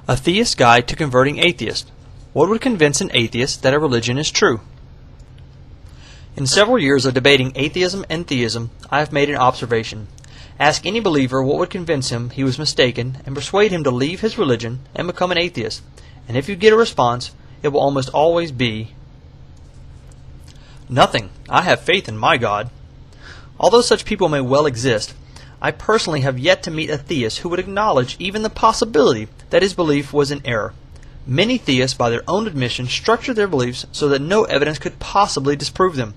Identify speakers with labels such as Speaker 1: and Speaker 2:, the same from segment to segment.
Speaker 1: A Theist's Guide to Converting Atheists. What would convince an atheist that a religion is true? In several years of debating atheism and theism, I have made an observation. Ask any believer what would convince him he was mistaken and persuade him to leave his religion and become an atheist, and if you get a response, it will almost always be, "Nothing. I have faith in my God." Although such people may well exist, I personally have yet to meet a theist who would acknowledge even the possibility that his belief was in error. Many theists, by their own admission, structure their beliefs so that no evidence could possibly disprove them.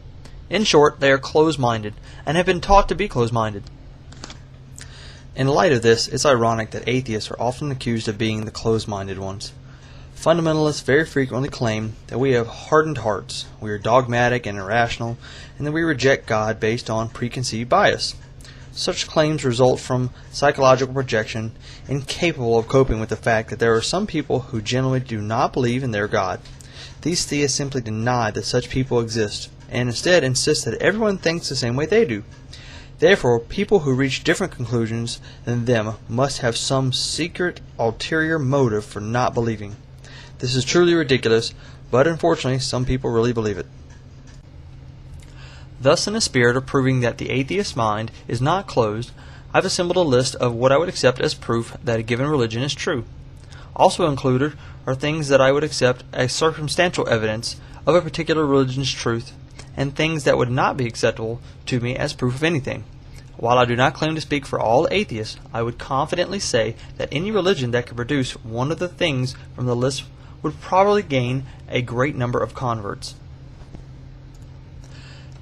Speaker 1: In short, they are closed-minded, and have been taught to be closed-minded. In light of this, it's ironic that atheists are often accused of being the closed-minded ones. Fundamentalists very frequently claim that we have hardened hearts, we are dogmatic and irrational, and that we reject God based on preconceived bias. Such claims result from psychological projection, incapable of coping with the fact that there are some people who genuinely do not believe in their God. These theists simply deny that such people exist, and instead insist that everyone thinks the same way they do. Therefore, people who reach different conclusions than them must have some secret, ulterior motive for not believing. This is truly ridiculous, but unfortunately some people really believe it. Thus, in the spirit of proving that the atheist's mind is not closed, I have assembled a list of what I would accept as proof that a given religion is true. Also included are things that I would accept as circumstantial evidence of a particular religion's truth, and things that would not be acceptable to me as proof of anything. While I do not claim to speak for all atheists, I would confidently say that any religion that could produce one of the things from the list would probably gain a great number of converts.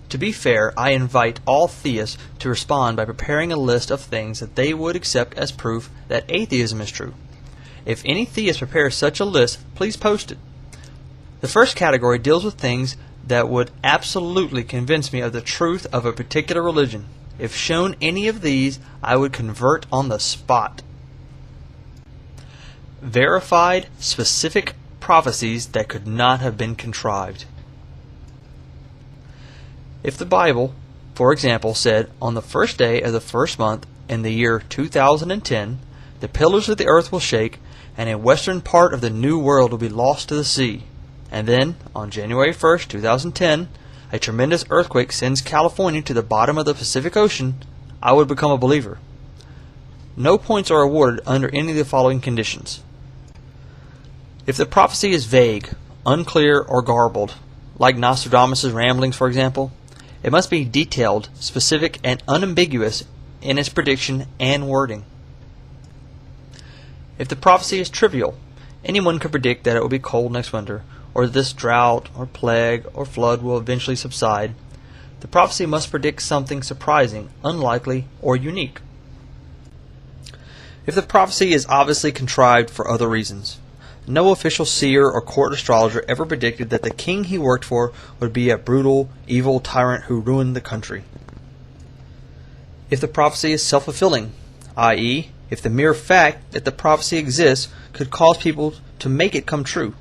Speaker 1: To be fair, I invite all theists to respond by preparing a list of things that they would accept as proof that atheism is true. If any theist prepares such a list, please post it. The first category deals with things that would absolutely convince me of the truth of a particular religion. If shown any of these, I would convert on the spot. Verified, specific prophecies that could not have been contrived. If the Bible, for example, said, "On the first day of the first month in the year 2010, the pillars of the earth will shake, and a western part of the New World will be lost to the sea," and then, on January 1st, 2010, a tremendous earthquake sends California to the bottom of the Pacific Ocean, I would become a believer. No points are awarded under any of the following conditions. If the prophecy is vague, unclear, or garbled, like Nostradamus' ramblings, for example, it must be detailed, specific, and unambiguous in its prediction and wording. If the prophecy is trivial, anyone could predict that it will be cold next winter, or that this drought, or plague, or flood will eventually subside. The prophecy must predict something surprising, unlikely, or unique. If the prophecy is obviously contrived for other reasons, no official seer or court astrologer ever predicted that the king he worked for would be a brutal, evil tyrant who ruined the country. If the prophecy is self-fulfilling, i.e., if the mere fact that the prophecy exists could cause people to make it come true.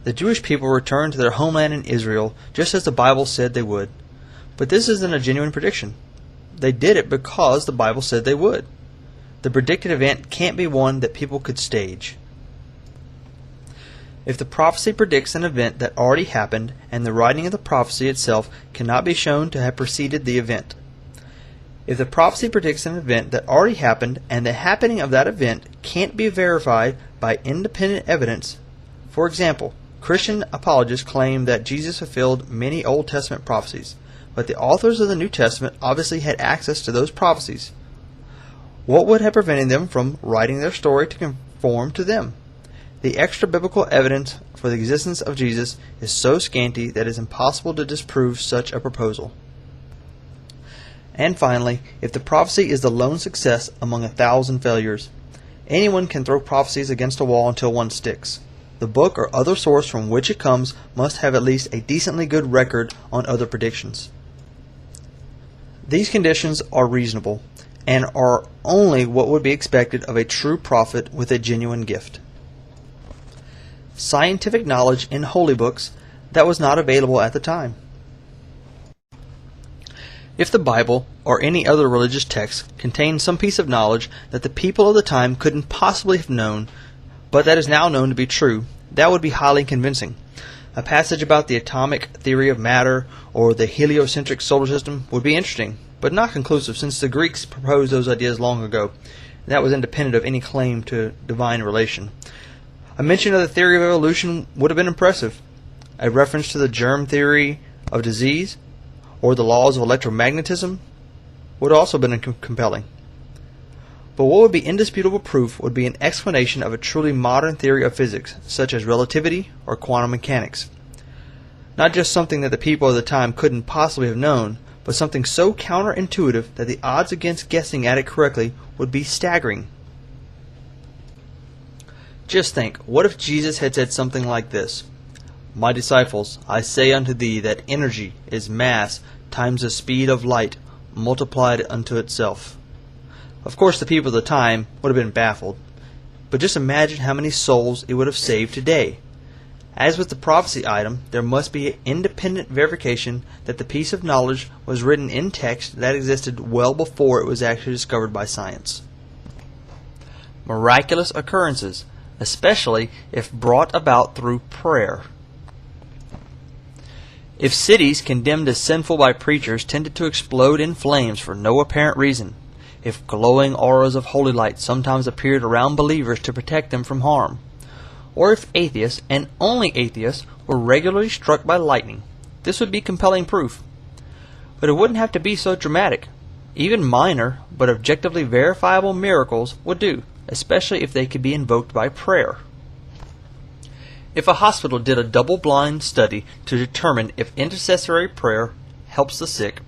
Speaker 1: The Jewish people returned to their homeland in Israel just as the Bible said they would. But this isn't a genuine prediction. They did it because the Bible said they would. The predicted event can't be one that people could stage. If the prophecy predicts an event that already happened, and the writing of the prophecy itself cannot be shown to have preceded the event. If the prophecy predicts an event that already happened, and the happening of that event can't be verified by independent evidence. For example, Christian apologists claim that Jesus fulfilled many Old Testament prophecies, but the authors of the New Testament obviously had access to those prophecies. What would have prevented them from writing their story to conform to them? The extra-biblical evidence for the existence of Jesus is so scanty that it is impossible to disprove such a proposal. And finally, if the prophecy is the lone success among 1,000 failures, anyone can throw prophecies against a wall until one sticks. The book or other source from which it comes must have at least a decently good record on other predictions. These conditions are reasonable, and are only what would be expected of a true prophet with a genuine gift. Scientific knowledge in holy books that was not available at the time. If the Bible, or any other religious text, contained some piece of knowledge that the people of the time couldn't possibly have known, but that is now known to be true, that would be highly convincing. A passage about the atomic theory of matter or the heliocentric solar system would be interesting, but not conclusive, since the Greeks proposed those ideas long ago, and that was independent of any claim to divine relation. A mention of the theory of evolution would have been impressive. A reference to the germ theory of disease or the laws of electromagnetism would also have been compelling. But what would be indisputable proof would be an explanation of a truly modern theory of physics, such as relativity or quantum mechanics. Not just something that the people of the time couldn't possibly have known, but something so counterintuitive that the odds against guessing at it correctly would be staggering. Just think, what if Jesus had said something like this: "My disciples, I say unto thee that energy is mass times the speed of light multiplied unto itself." Of course, the people of the time would have been baffled, but just imagine how many souls it would have saved today. As with the prophecy item, there must be independent verification that the piece of knowledge was written in text that existed well before it was actually discovered by science. Miraculous occurrences, especially if brought about through prayer. If cities condemned as sinful by preachers tended to explode in flames for no apparent reason, if glowing auras of holy light sometimes appeared around believers to protect them from harm, or if atheists, and only atheists, were regularly struck by lightning, this would be compelling proof. But it wouldn't have to be so dramatic. Even minor, but objectively verifiable miracles would do, especially if they could be invoked by prayer. If a hospital did a double-blind study to determine if intercessory prayer helps the sick,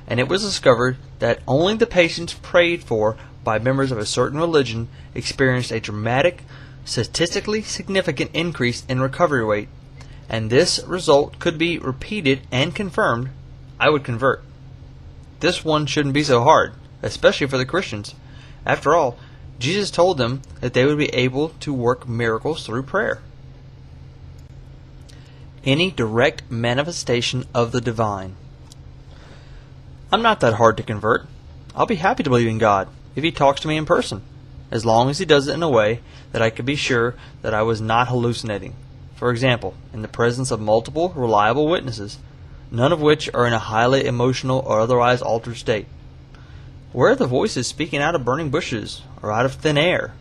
Speaker 1: and it was discovered that only the patients prayed for by members of a certain religion experienced a dramatic, statistically significant increase in recovery rate, and this result could be repeated and confirmed, I would convert. This one shouldn't be so hard, especially for the Christians. After all, Jesus told them that they would be able to work miracles through prayer. Any direct manifestation of the divine. I'm not that hard to convert. I'll be happy to believe in God if He talks to me in person, as long as He does it in a way that I can be sure that I was not hallucinating. For example, in the presence of multiple reliable witnesses, none of which are in a highly emotional or otherwise altered state. Where are the voices speaking out of burning bushes or out of thin air?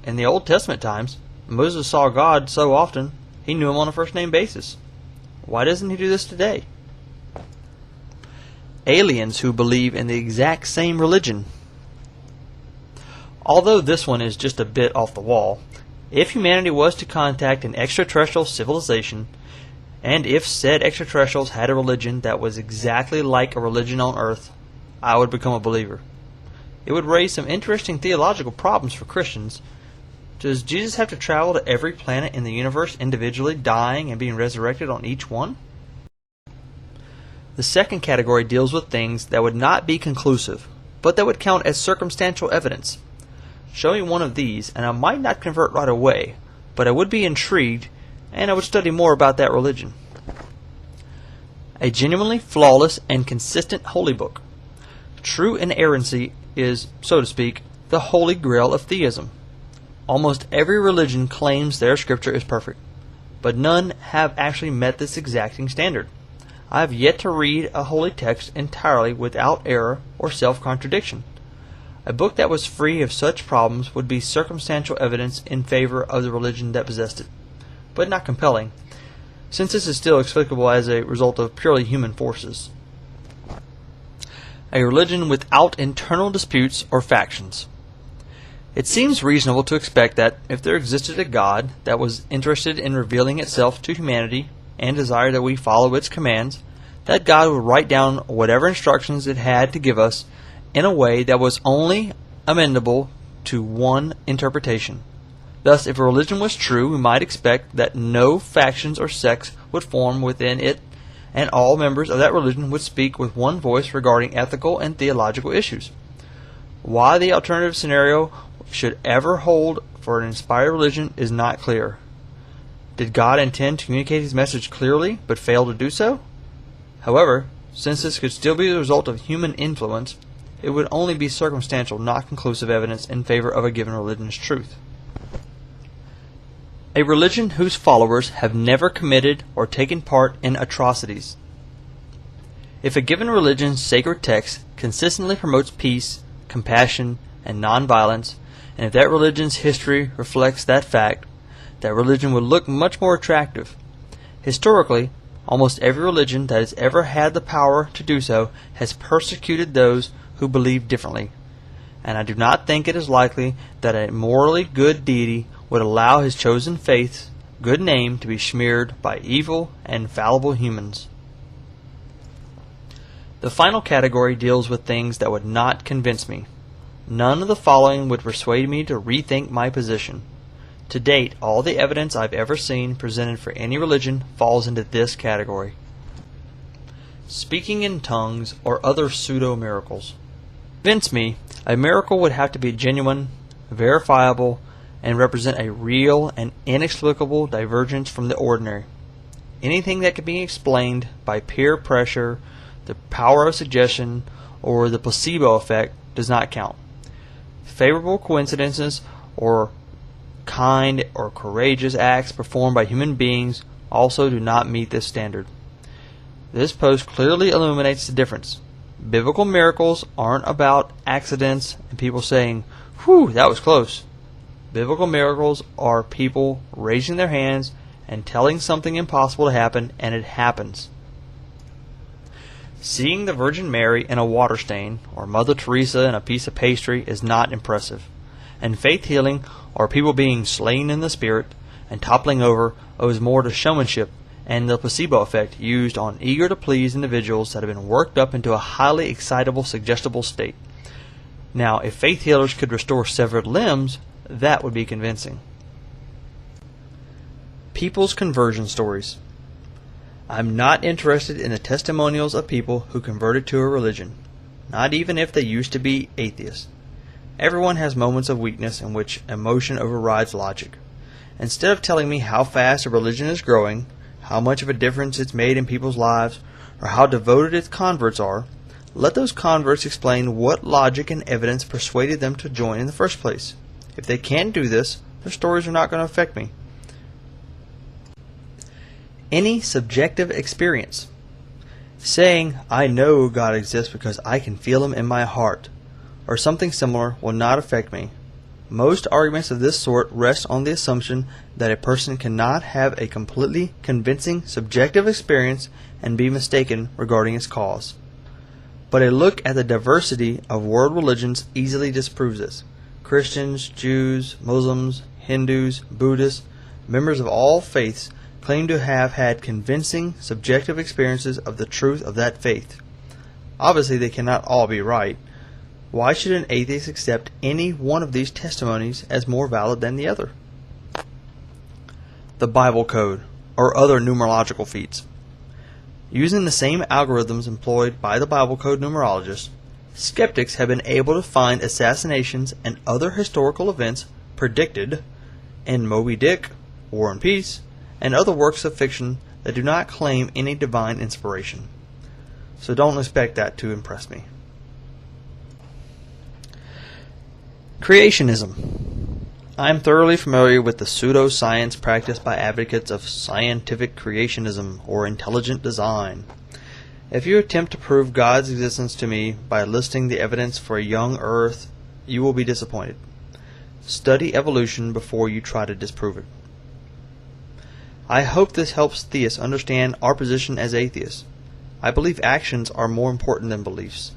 Speaker 1: In the Old Testament times, Moses saw God so often he knew Him on a first-name basis. Why doesn't He do this today? Aliens who believe in the exact same religion. Although this one is just a bit off the wall, if humanity was to contact an extraterrestrial civilization, and if said extraterrestrials had a religion that was exactly like a religion on Earth, I would become a believer. It would raise some interesting theological problems for Christians. Does Jesus have to travel to every planet in the universe individually, dying and being resurrected on each one? The second category deals with things that would not be conclusive, but that would count as circumstantial evidence. Show me one of these, and I might not convert right away, but I would be intrigued, and I would study more about that religion. A genuinely flawless and consistent holy book. True inerrancy is, so to speak, the holy grail of theism. Almost every religion claims their scripture is perfect, but none have actually met this exacting standard. I have yet to read a holy text entirely without error or self-contradiction. A book that was free of such problems would be circumstantial evidence in favor of the religion that possessed it, but not compelling, since this is still explicable as a result of purely human forces. A religion without internal disputes or factions. It seems reasonable to expect that if there existed a God that was interested in revealing itself to humanity and desired that we follow its commands, that God would write down whatever instructions it had to give us in a way that was only amendable to one interpretation. Thus, if a religion was true, we might expect that no factions or sects would form within it, and all members of that religion would speak with one voice regarding ethical and theological issues. Why the alternative scenario should ever hold for an inspired religion is not clear. Did God intend to communicate His message clearly, but fail to do so? However, since this could still be the result of human influence, it would only be circumstantial, not conclusive evidence in favor of a given religion's truth. A religion whose followers have never committed or taken part in atrocities. If a given religion's sacred text consistently promotes peace, compassion, and nonviolence, and if that religion's history reflects that fact, that religion would look much more attractive. Historically, almost every religion that has ever had the power to do so has persecuted those who believe differently, and I do not think it is likely that a morally good deity would allow his chosen faith's good name to be smeared by evil and fallible humans. The final category deals with things that would not convince me. None of the following would persuade me to rethink my position. To date, all the evidence I've ever seen presented for any religion falls into this category. Speaking in tongues or other pseudo-miracles. To convince me, a miracle would have to be genuine, verifiable, and represent a real and inexplicable divergence from the ordinary. Anything that can be explained by peer pressure, the power of suggestion, or the placebo effect does not count. Favorable coincidences or kind or courageous acts performed by human beings also do not meet this standard. This post clearly illuminates the difference. Biblical miracles aren't about accidents and people saying, "Whew, that was close." Biblical miracles are people raising their hands and telling something impossible to happen, and it happens. Seeing the Virgin Mary in a water stain or Mother Teresa in a piece of pastry is not impressive. And faith healing or people being slain in the spirit and toppling over owes more to showmanship and the placebo effect used on eager-to-please individuals that have been worked up into a highly excitable, suggestible state. Now, if faith healers could restore severed limbs, that would be convincing. People's conversion stories. I'm not interested in the testimonials of people who converted to a religion, not even if they used to be atheists. Everyone has moments of weakness in which emotion overrides logic. Instead of telling me how fast a religion is growing, how much of a difference it's made in people's lives, or how devoted its converts are, let those converts explain what logic and evidence persuaded them to join in the first place. If they can't do this, their stories are not going to affect me. Any subjective experience. Saying, "I know God exists because I can feel Him in my heart," or something similar will not affect me. Most arguments of this sort rest on the assumption that a person cannot have a completely convincing subjective experience and be mistaken regarding its cause. But a look at the diversity of world religions easily disproves this. Christians, Jews, Muslims, Hindus, Buddhists, members of all faiths claim to have had convincing subjective experiences of the truth of that faith. Obviously, they cannot all be right. Why should an atheist accept any one of these testimonies as more valid than the other? The Bible Code, or other numerological feats. Using the same algorithms employed by the Bible Code numerologists, skeptics have been able to find assassinations and other historical events predicted in Moby Dick, War and Peace, and other works of fiction that do not claim any divine inspiration. So don't expect that to impress me. Creationism. I am thoroughly familiar with the pseudo-science practiced by advocates of scientific creationism or intelligent design. If you attempt to prove God's existence to me by listing the evidence for a young Earth, you will be disappointed. Study evolution before you try to disprove it. I hope this helps theists understand our position as atheists. I believe actions are more important than beliefs.